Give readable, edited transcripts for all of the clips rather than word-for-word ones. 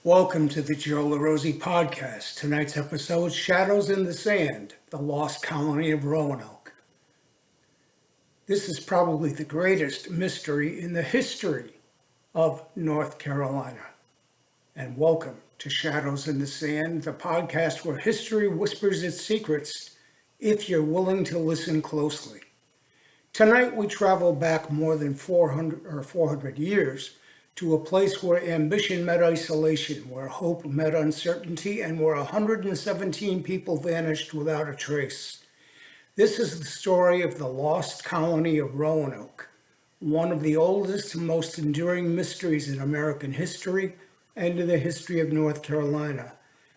Welcome to the Joe Lirosi podcast. Tonight's episode, Shadows in the Sand, the Lost Colony of Roanoke. This is probably the greatest mystery in the history of North Carolina. And welcome to Shadows in the Sand, the podcast where history whispers its secrets if you're willing to listen closely. Tonight we travel back more than 400 years to a place where ambition met isolation, where hope met uncertainty, and where 117 people vanished without a trace. This is the story of the lost colony of Roanoke, one of the oldest and most enduring mysteries in American history and in the history of North Carolina.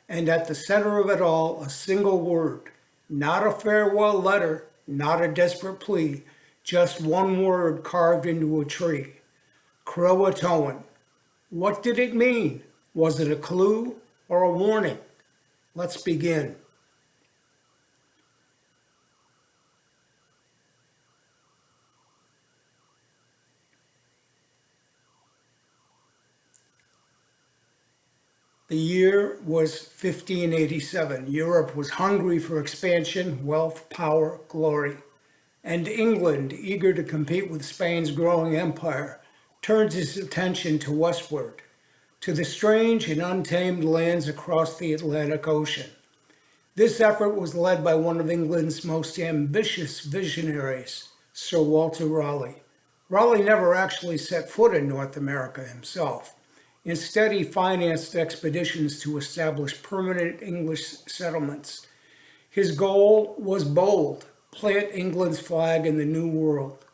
And at the center of it all, a single word, not a farewell letter, not a desperate plea, just one word carved into a tree. Croatoan. What did it mean? Was it a clue or a warning? Let's begin. The year was 1587. Europe was hungry for expansion, wealth, power, glory. And England, eager to compete with Spain's growing empire, turns its attention to westward, to the strange and untamed lands across the Atlantic Ocean. This effort was led by one of England's most ambitious visionaries, Sir Walter Raleigh. Raleigh never actually set foot in North America himself. Instead, he financed expeditions to establish permanent English settlements. His goal was bold: plant England's flag in the New World.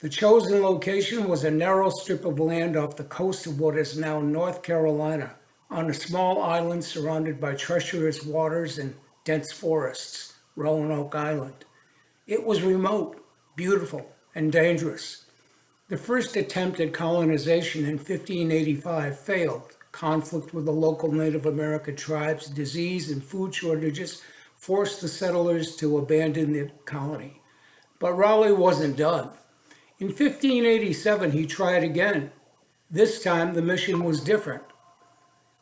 The chosen location was a narrow strip of land off the coast of what is now North Carolina, on a small island surrounded by treacherous waters and dense forests, Roanoke Island. It was remote, beautiful, and dangerous. The first attempt at colonization in 1585 failed. Conflict with the local Native American tribes, disease, and food shortages forced the settlers to abandon the colony. But Raleigh wasn't done. In 1587, he tried again. This time, the mission was different.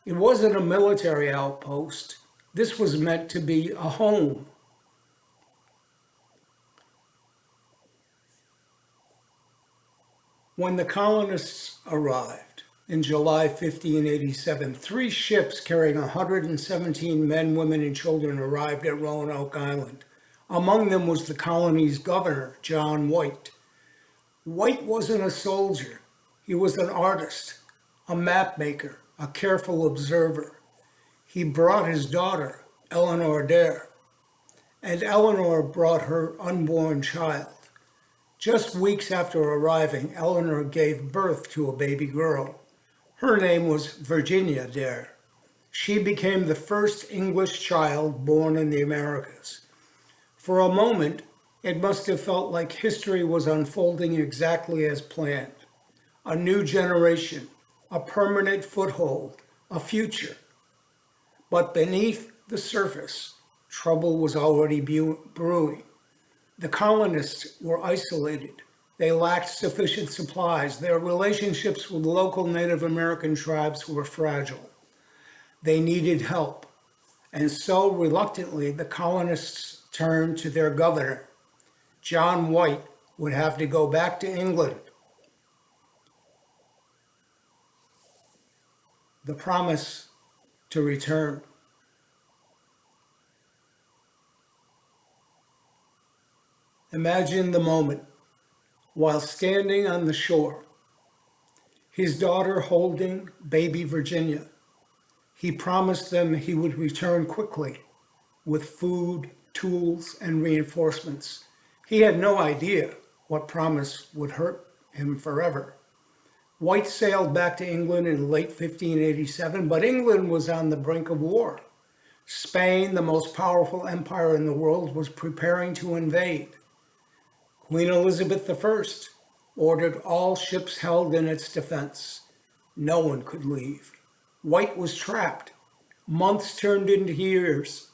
It wasn't a military outpost. This was meant to be a home. When the colonists arrived in July 1587, 3 ships carrying 117 men, women, and children arrived at Roanoke Island. Among them was the colony's governor, John White. White wasn't a soldier. He was an artist, a map maker, a careful observer. He brought his daughter, Eleanor Dare, and Eleanor brought her unborn child. Just weeks after arriving, Eleanor gave birth to a baby girl. Her name was Virginia Dare. She became the first English child born in the Americas. For a moment, it must have felt like history was unfolding exactly as planned. A new generation, a permanent foothold, a future. But beneath the surface, trouble was already brewing. The colonists were isolated. They lacked sufficient supplies. Their relationships with local Native American tribes were fragile. They needed help. And so, reluctantly, the colonists turned to their governor. John White would have to go back to England. The promise to return. Imagine the moment while standing on the shore, his daughter holding baby Virginia. He promised them he would return quickly with food, tools, and reinforcements. He had no idea what promise would hurt him forever. White sailed back to England in late 1587, but England was on the brink of war. Spain, the most powerful empire in the world, was preparing to invade. Queen Elizabeth I ordered all ships held in its defense. No one could leave. White was trapped. Months turned into years.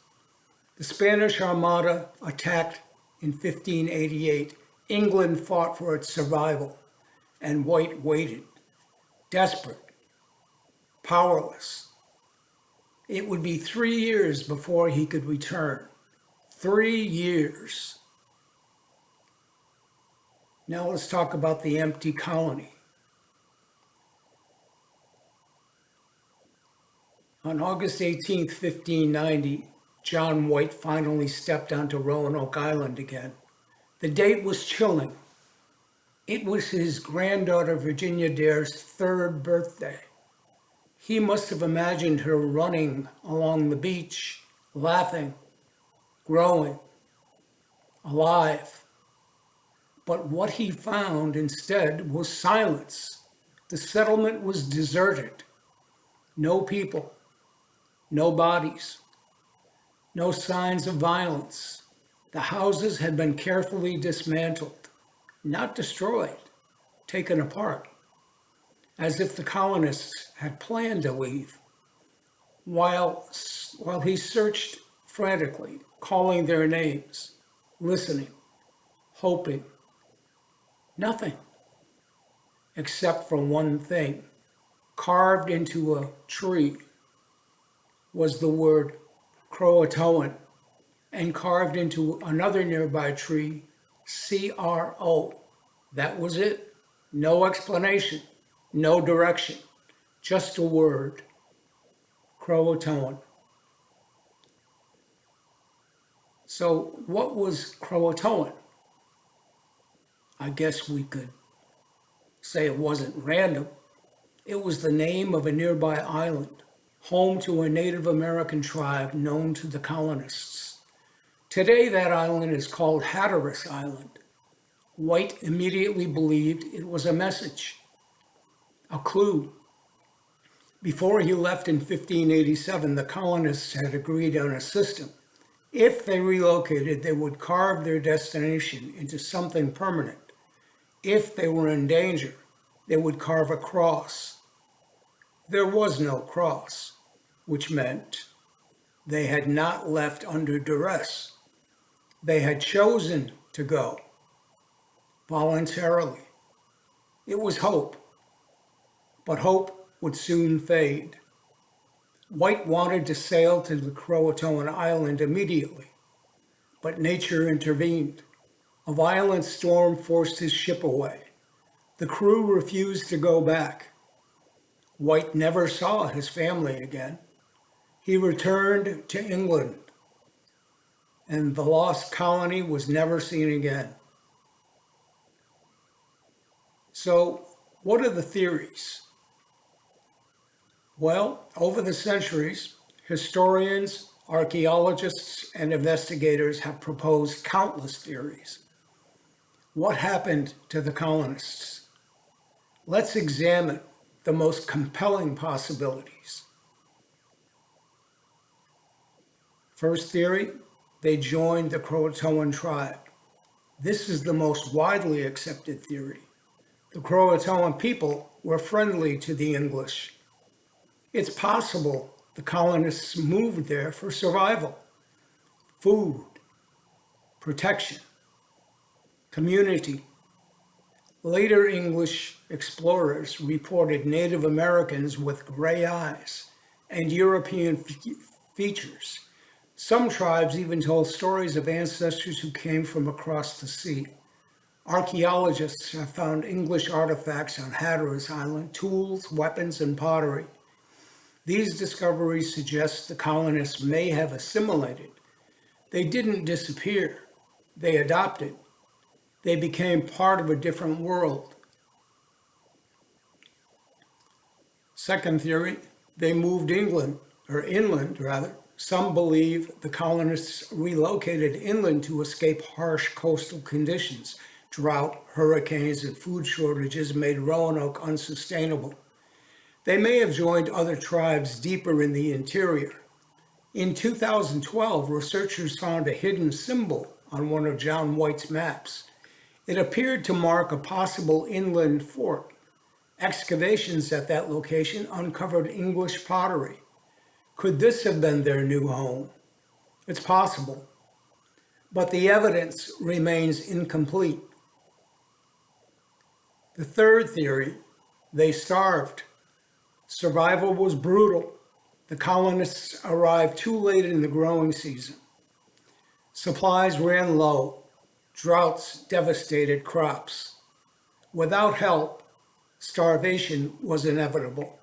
The Spanish Armada attacked in 1588. England fought for its survival, and White waited, desperate, powerless. It would be 3 years before he could return. 3 years. Now let's talk about the empty colony. On August 18, 1590, John White finally stepped onto Roanoke Island again. The date was chilling. It was his granddaughter Virginia Dare's 3rd birthday. He must have imagined her running along the beach, laughing, growing, alive. But what he found instead was silence. The settlement was deserted. No people, no bodies, no signs of violence. The houses had been carefully dismantled, not destroyed, taken apart, as if the colonists had planned to leave. While he searched frantically, calling their names, listening, hoping, nothing, except for one thing. Carved into a tree was the word Croatoan, and carved into another nearby tree, CRO. That was it. No explanation, no direction, just a word, Croatoan. So what was Croatoan? I guess we could say it wasn't random. It was the name of a nearby island, home to a Native American tribe known to the colonists. Today, that island is called Hatteras Island. White immediately believed it was a message, a clue. Before he left in 1587, the colonists had agreed on a system. If they relocated, they would carve their destination into something permanent. If they were in danger, they would carve a cross. There was no cross, which meant they had not left under duress. They had chosen to go voluntarily. It was hope, but hope would soon fade. White wanted to sail to the Croatoan Island immediately, but nature intervened. A violent storm forced his ship away. The crew refused to go back. White never saw his family again. He returned to England, and the lost colony was never seen again. So, what are the theories? Well, over the centuries, historians, archaeologists, and investigators have proposed countless theories. What happened to the colonists? Let's examine the most compelling possibilities. First theory, they joined the Croatoan tribe. This is the most widely accepted theory. The Croatoan people were friendly to the English. It's possible the colonists moved there for survival, food, protection, community. Later English explorers reported Native Americans with gray eyes and European features. Some tribes even told stories of ancestors who came from across the sea. Archaeologists have found English artifacts on Hatteras Island, tools, weapons, and pottery. These discoveries suggest the colonists may have assimilated. They didn't disappear. They adopted. They became part of a different world. Second theory, they moved inland. Some believe the colonists relocated inland to escape harsh coastal conditions. Drought, hurricanes, and food shortages made Roanoke unsustainable. They may have joined other tribes deeper in the interior. In 2012, researchers found a hidden symbol on one of John White's maps. It appeared to mark a possible inland fort. Excavations at that location uncovered English pottery. Could this have been their new home? It's possible, but the evidence remains incomplete. The third theory, they starved. Survival was brutal. The colonists arrived too late in the growing season. Supplies ran low. Droughts devastated crops. Without help, starvation was inevitable.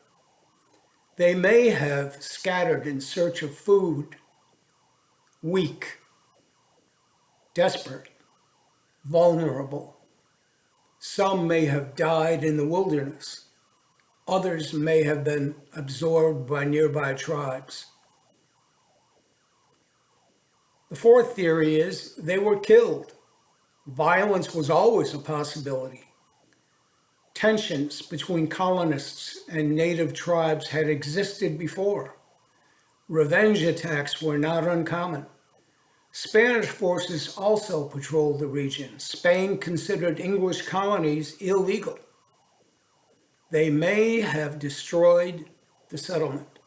They may have scattered in search of food, weak, desperate, vulnerable. Some may have died in the wilderness. Others may have been absorbed by nearby tribes. The fourth theory is they were killed. Violence was always a possibility. Tensions between colonists and native tribes had existed before. Revenge attacks were not uncommon. Spanish forces also patrolled the region. Spain considered English colonies illegal. They may have destroyed the settlement.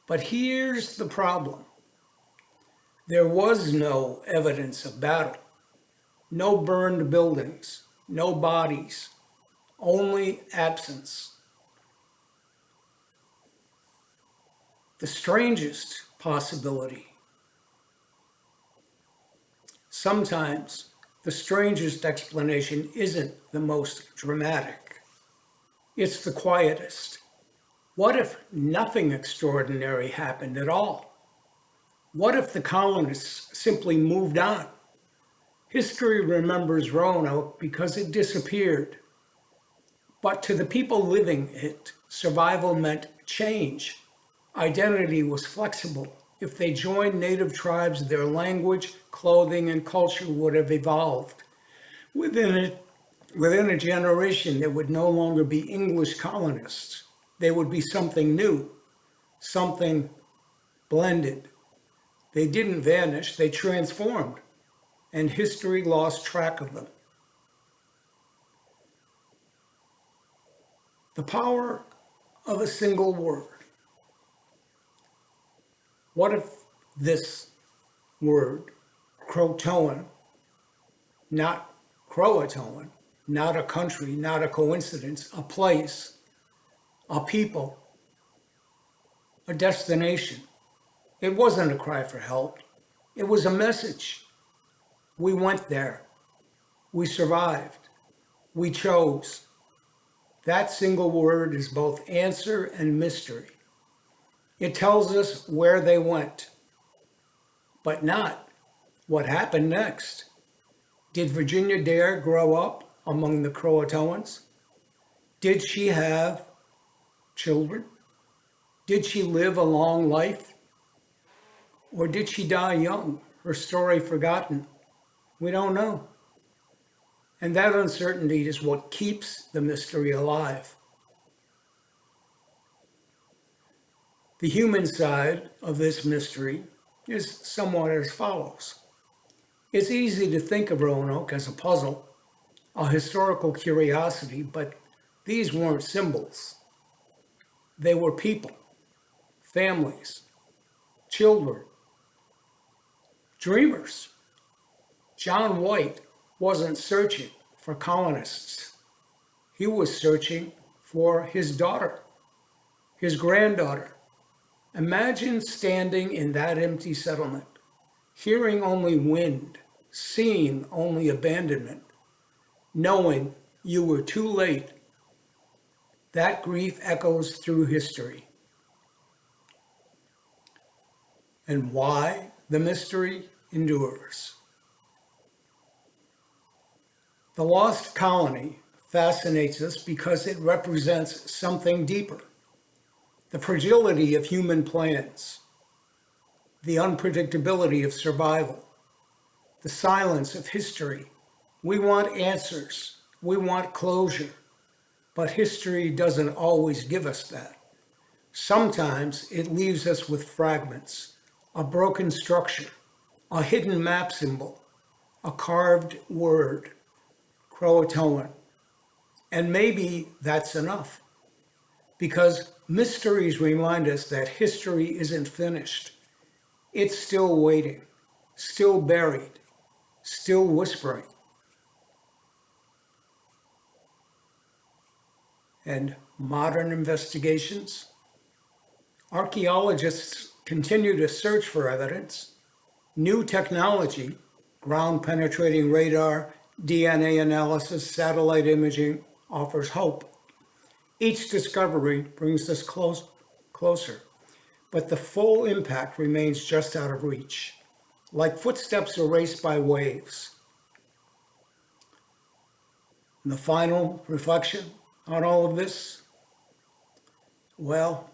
But here's the problem. There was no evidence of battle. No burned buildings, no bodies, only absence. The strangest possibility. Sometimes the strangest explanation isn't the most dramatic. It's the quietest. What if nothing extraordinary happened at all? What if the colonists simply moved on? History remembers Roanoke because it disappeared. But to the people living it, survival meant change. Identity was flexible. If they joined native tribes, their language, clothing, and culture would have evolved. Within a generation, there would no longer be English colonists. They would be something new, something blended. They didn't vanish, they transformed, and history lost track of them. The power of a single word. What if this word, Croatoan, not Croatoan, not a country, not a coincidence, a place, a people, a destination. It wasn't a cry for help. It was a message. We went there. We survived. We chose. That single word is both answer and mystery. It tells us where they went, but not what happened next. Did Virginia Dare grow up among the Croatoans? Did she have children? Did she live a long life? Or did she die young, her story forgotten? We don't know. And that uncertainty is what keeps the mystery alive. The human side of this mystery is somewhat as follows. It's easy to think of Roanoke as a puzzle, a historical curiosity, but these weren't symbols. They were people, families, children, dreamers. John White wasn't searching for colonists. He was searching for his daughter, his granddaughter. Imagine standing in that empty settlement, hearing only wind, seeing only abandonment, knowing you were too late. That grief echoes through history. And why the mystery endures. The lost colony fascinates us because it represents something deeper. The fragility of human plans, the unpredictability of survival, the silence of history. We want answers. We want closure. But history doesn't always give us that. Sometimes it leaves us with fragments, a broken structure, a hidden map symbol, a carved word, Croatoan. And maybe that's enough. Because mysteries remind us that history isn't finished. It's still waiting, still buried, still whispering. And modern investigations Archaeologists continue to search for evidence. New technology, ground penetrating radar, DNA analysis, satellite imaging, offers hope. Each discovery brings us closer, but the full impact remains just out of reach, like footsteps erased by waves. And the final reflection on all of this? Well,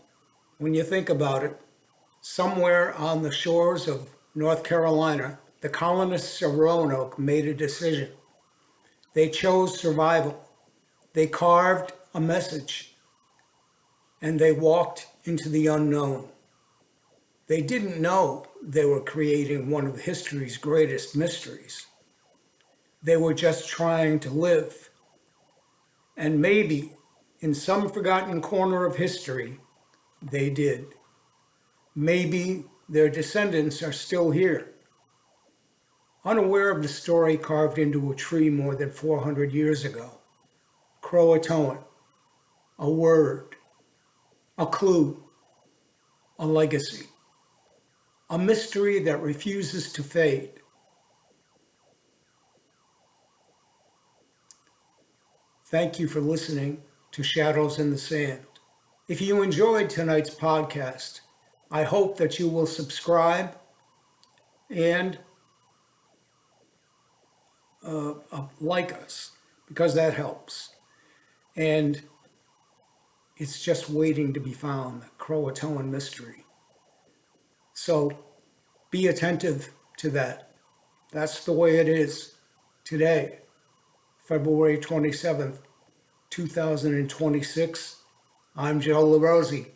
when you think about it, somewhere on the shores of North Carolina, the colonists of Roanoke made a decision. They chose survival. They carved a message, and they walked into the unknown. They didn't know they were creating one of history's greatest mysteries. They were just trying to live. And maybe in some forgotten corner of history, they did. Maybe their descendants are still here, unaware of the story carved into a tree more than 400 years ago. Croatoan, a word, a clue, a legacy, a mystery that refuses to fade. Thank you for listening to Shadows in the Sand. If you enjoyed tonight's podcast, I hope that you will subscribe and like us, because that helps. And it's just waiting to be found, the Croatoan mystery. So be attentive to that. That's the way it is today, February 27th, 2026. I'm Joe Lirosi.